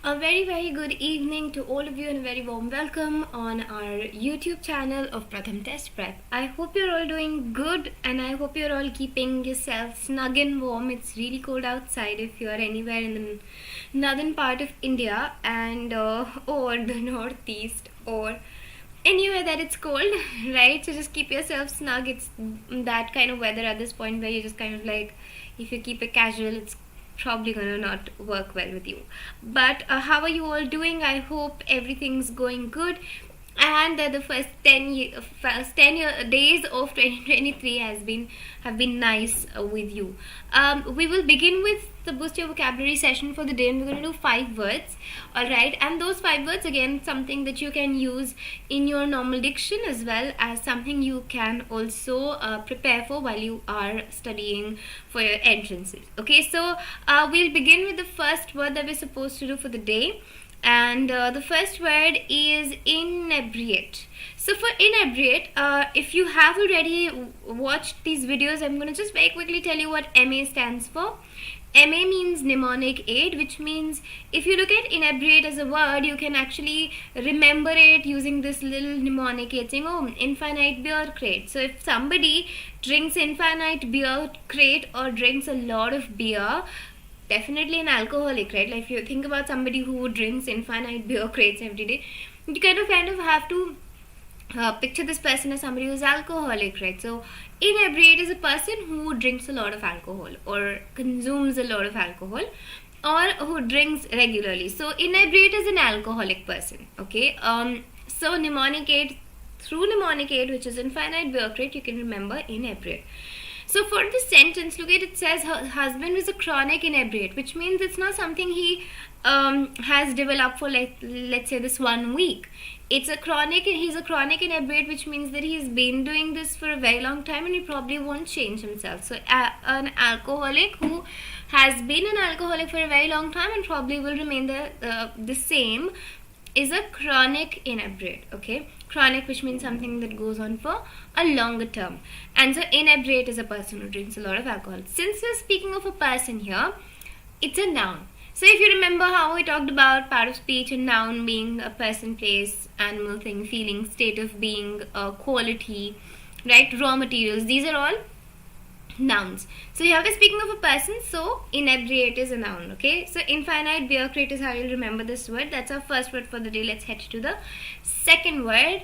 A very good evening to all of you and a very warm welcome on our YouTube channel of Pratham Test Prep. I hope you're all doing good and I hope you're all keeping yourself snug and warm. It's really cold outside if you're anywhere in the northern part of India and or the northeast or anywhere that it's cold, right? So just keep yourself snug. It's that kind of weather at this point where you just kind of like, if you keep it casual, it's probably gonna not work well with you. But how are you all doing? I hope everything's going good and the first 10 days of 2023 have been nice with you. We will begin with the boost your vocabulary session for the day, and we're going to do 5 words, all right? And those 5 words, again, something that you can use in your normal diction as well as something you can also prepare for while you are studying for your entrances. Okay, so we'll begin with the first word that we're supposed to do for the day. And the first word is inebriate. So for inebriate, if you have already watched these videos, I'm going to just very quickly tell you what MA stands for. MA means mnemonic aid, which means if you look at inebriate as a word, you can actually remember it using this little mnemonic aid saying, oh, infinite beer crate. So if somebody drinks infinite beer crate or drinks a lot of beer, definitely an alcoholic, right? Like if you think about somebody who drinks infinite beer crates every day, you kind of have to picture this person as somebody who's alcoholic, right? So inebriate is a person who drinks a lot of alcohol or consumes a lot of alcohol or who drinks regularly. So inebriate is an alcoholic person, okay? So mnemonic aid, through mnemonic aid, which is infinite beer crate, you can remember inebriate. So for this sentence, look at it, says her husband is a chronic inebriate, which means it's not something he has developed for, like, let's say this 1 week. He's a chronic inebriate, which means that he's been doing this for a very long time and he probably won't change himself. So an alcoholic who has been an alcoholic for a very long time and probably will remain the same is a chronic inebriate, okay? Chronic, which means something that goes on for a longer term. And so inebriate is a person who drinks a lot of alcohol. Since we're speaking of a person here, it's a noun. So if you remember how we talked about part of speech and noun being a person, place, animal, thing, feeling, state of being, quality, right, raw materials, these are all nouns. So here we're speaking of a person, so inebriate is a noun, okay? So infinite beer crate is how you'll remember this word. That's our first word for the day. Let's head to the second word.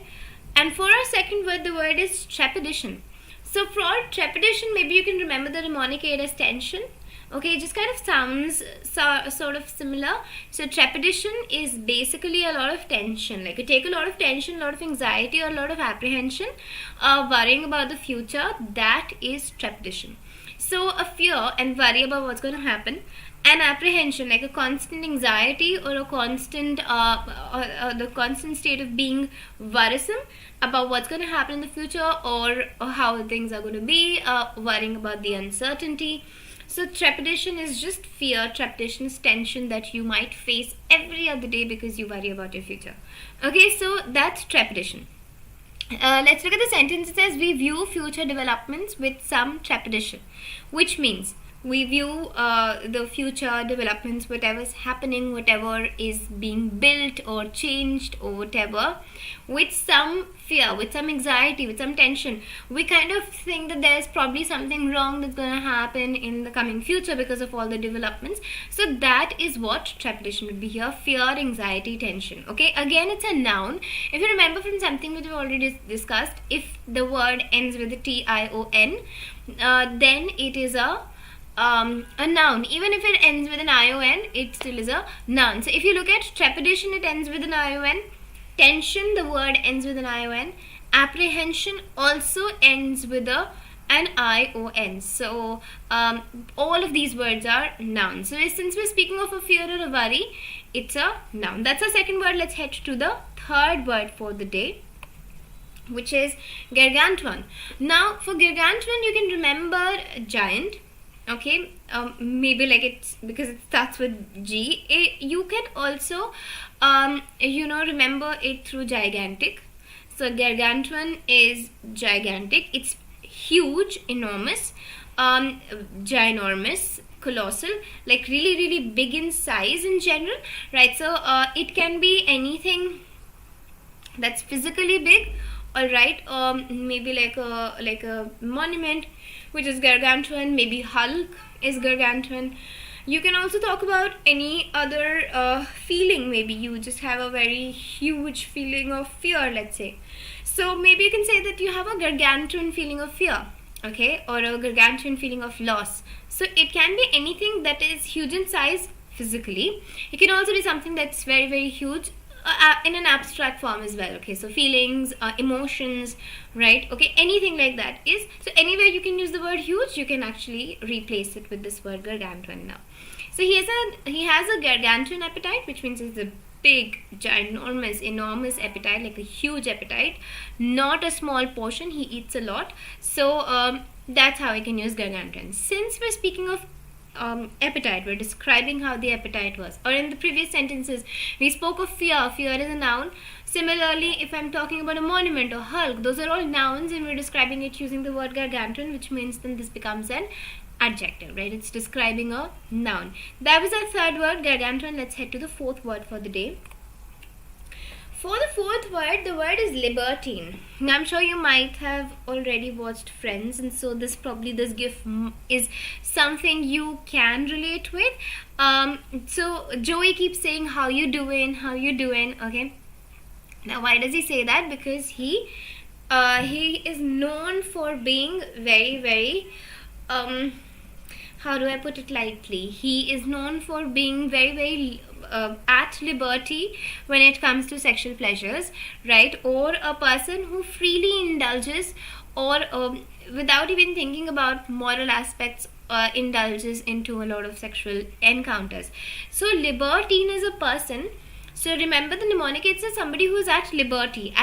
And for our second word, the word is trepidation. So for trepidation, maybe you can remember the mnemonic aid as tension. Okay, it just kind of sounds sort of similar. So trepidation is basically a lot of tension. Like you take a lot of tension, a lot of anxiety, or a lot of apprehension, worrying about the future. That is trepidation. So a fear and worry about what's going to happen, and apprehension, like a constant anxiety or a constant the constant state of being worrisome about what's going to happen in the future or how things are going to be, worrying about the uncertainty. So trepidation is just fear. Trepidation is tension that you might face every other day because you worry about your future. Okay, so that's trepidation. Let's look at the sentence. It says, we view future developments with some trepidation, which means we view the future developments, whatever's happening, whatever is being built or changed or whatever, with some fear, with some anxiety, with some tension. We kind of think that there's probably something wrong that's going to happen in the coming future because of all the developments. So that is what trepidation would be here. Fear, anxiety, tension. Okay, again, it's a noun. If you remember from something that we've already discussed, if the word ends with a T-I-O-N, then it is a noun. Even if it ends with an I-O-N, it still is a noun. So if you look at trepidation, it ends with an I-O-N. Tension, the word ends with an I-O-N. Apprehension also ends with an I-O-N. So all of these words are nouns. So since we're speaking of a fear or a worry, it's a noun. That's our second word. Let's head to the third word for the day, which is garganton. Now for garganton, you can remember giant. Okay, maybe like it's because it starts with G. You can also, remember it through gigantic. So gargantuan is gigantic. It's huge, enormous. ginormous, colossal, like really really big in size in general, right? So it can be anything that's physically big, all right. Maybe like a monument, which is gargantuan. Maybe Hulk is gargantuan. You can also talk about any other feeling. Maybe you just have a very huge feeling of fear, let's say. So maybe you can say that you have a gargantuan feeling of fear, okay, or a gargantuan feeling of loss. So it can be anything that is huge in size physically. It can also be something that's very very huge in an abstract form as well, okay. So feelings, emotions, right, okay, anything like that is. So anywhere you can use the word huge, you can actually replace it with this word gargantuan now. So he has a gargantuan appetite, which means it's a big, ginormous, enormous appetite, like a huge appetite, not a small portion. He eats a lot. So that's how I can use gargantuan. Since we're speaking of appetite, we're describing how the appetite was, or in the previous sentences we spoke of fear. Fear is a noun. Similarly, if I'm talking about a monument or Hulk, those are all nouns, and we're describing it using the word gargantuan, which means then this becomes an adjective, right? It's describing a noun. That was our third word, gargantuan. Let's head to the fourth word for the day. For the fourth word, the word is libertine. Now, I'm sure you might have already watched Friends, and so this gif is something you can relate with. So Joey keeps saying, "How you doing? How you doing?" Okay. Now, why does he say that? Because he is known for being very very how do I put it lightly? He is known for being very very at liberty when it comes to sexual pleasures, right? Or a person who freely indulges, or without even thinking about moral aspects, indulges into a lot of sexual encounters. So libertine is a person. So remember, the mnemonic, it's somebody who is at liberty,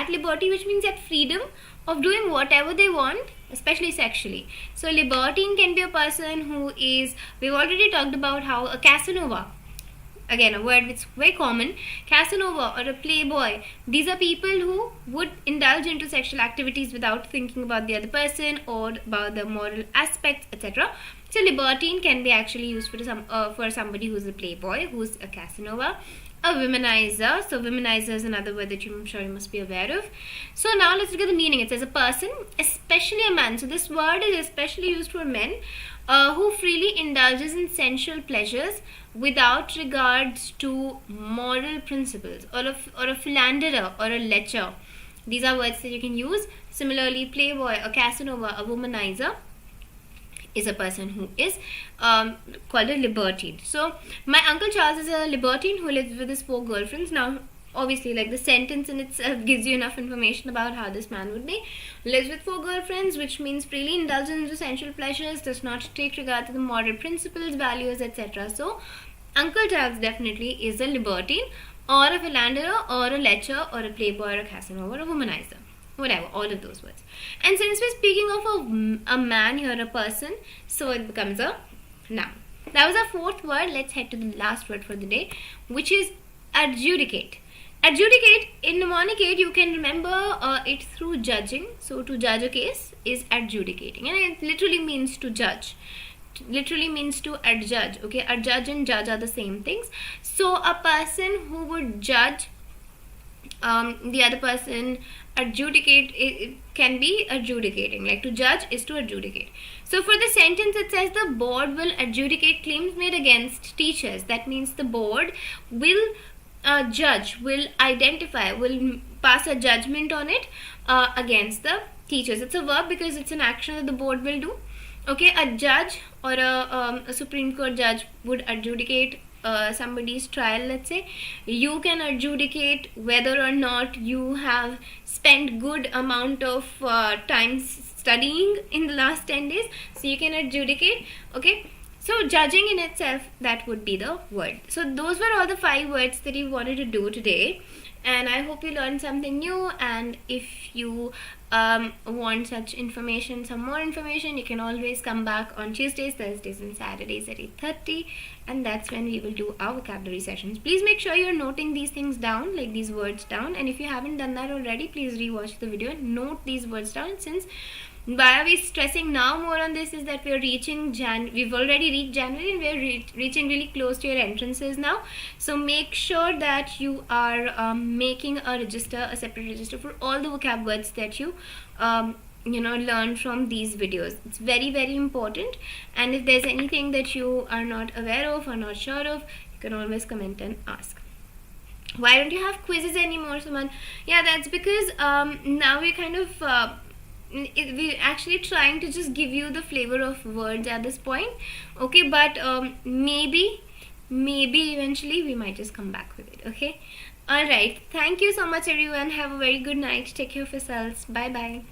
which means at freedom of doing whatever they want, especially sexually. So libertine can be a person who is, we've already talked about how a Casanova, again a word which is very common, Casanova or a playboy, these are people who would indulge into sexual activities without thinking about the other person or about the moral aspects, etc. So libertine can be actually used for somebody who's a playboy, who's a Casanova. A womanizer. So womanizer is another word that I'm sure you must be aware of. So now let's look at the meaning. It says a person, especially a man. So this word is especially used for men who freely indulges in sensual pleasures without regards to moral principles, or a philanderer or a lecher. These are words that you can use. Similarly, playboy, a Casanova, a womanizer is a person who is called a libertine. So my Uncle Charles is a libertine who lives with his 4 girlfriends. Now obviously, like, the sentence in itself gives you enough information about how this man would be. Lives with 4 girlfriends, which means freely indulges into sensual pleasures, does not take regard to the moral principles, values, etc. So Uncle Charles definitely is a libertine, or a philanderer, or a lecher, or a playboy, or a Casanova, or a womanizer. Whatever, all of those words. And since we're speaking of a man here, a person, so it becomes a noun. That was our fourth word. Let's head to the last word for the day, which is adjudicate. Adjudicate, in mnemonic, you can remember it through judging. So to judge a case is adjudicating, and it literally means to judge. Literally means to adjudge. Okay, adjudge and judge are the same things. So a person who would judge the other person, adjudicate, it can be adjudicating. Like to judge is to adjudicate. So for the sentence, it says the board will adjudicate claims made against teachers. That means the board will judge, will identify, will pass a judgment on it against the teachers. It's a verb because it's an action that the board will do. Okay, a judge or a Supreme Court judge would adjudicate somebody's trial, let's say. You can adjudicate whether or not you have spent good amount of time studying in the last 10 days. So you can adjudicate. Okay, so judging in itself, that would be the word. So those were all the 5 words that we wanted to do today, and I hope you learned something new. And if you want such information, some more information, you can always come back on Tuesdays, Thursdays and Saturdays at 8:30, and that's when we will do our vocabulary sessions. Please make sure you're noting these things down, like these words down, and if you haven't done that already, please rewatch the video and note these words down, since why are we stressing now more on this is that we're reaching we've already reached January, and we're reaching really close to your entrances now. So make sure that you are making a separate register for all the vocab words that you learn from these videos. It's very, very important. And if there's anything that you are not aware of or not sure of, you can always comment and ask. Why don't you have quizzes anymore, Suman? Yeah, that's because now we're kind of we're actually trying to just give you the flavor of words at this point. Okay, but maybe eventually we might just come back with it. Okay, all right, thank you so much everyone. Have a very good night. Take care of yourselves. Bye bye.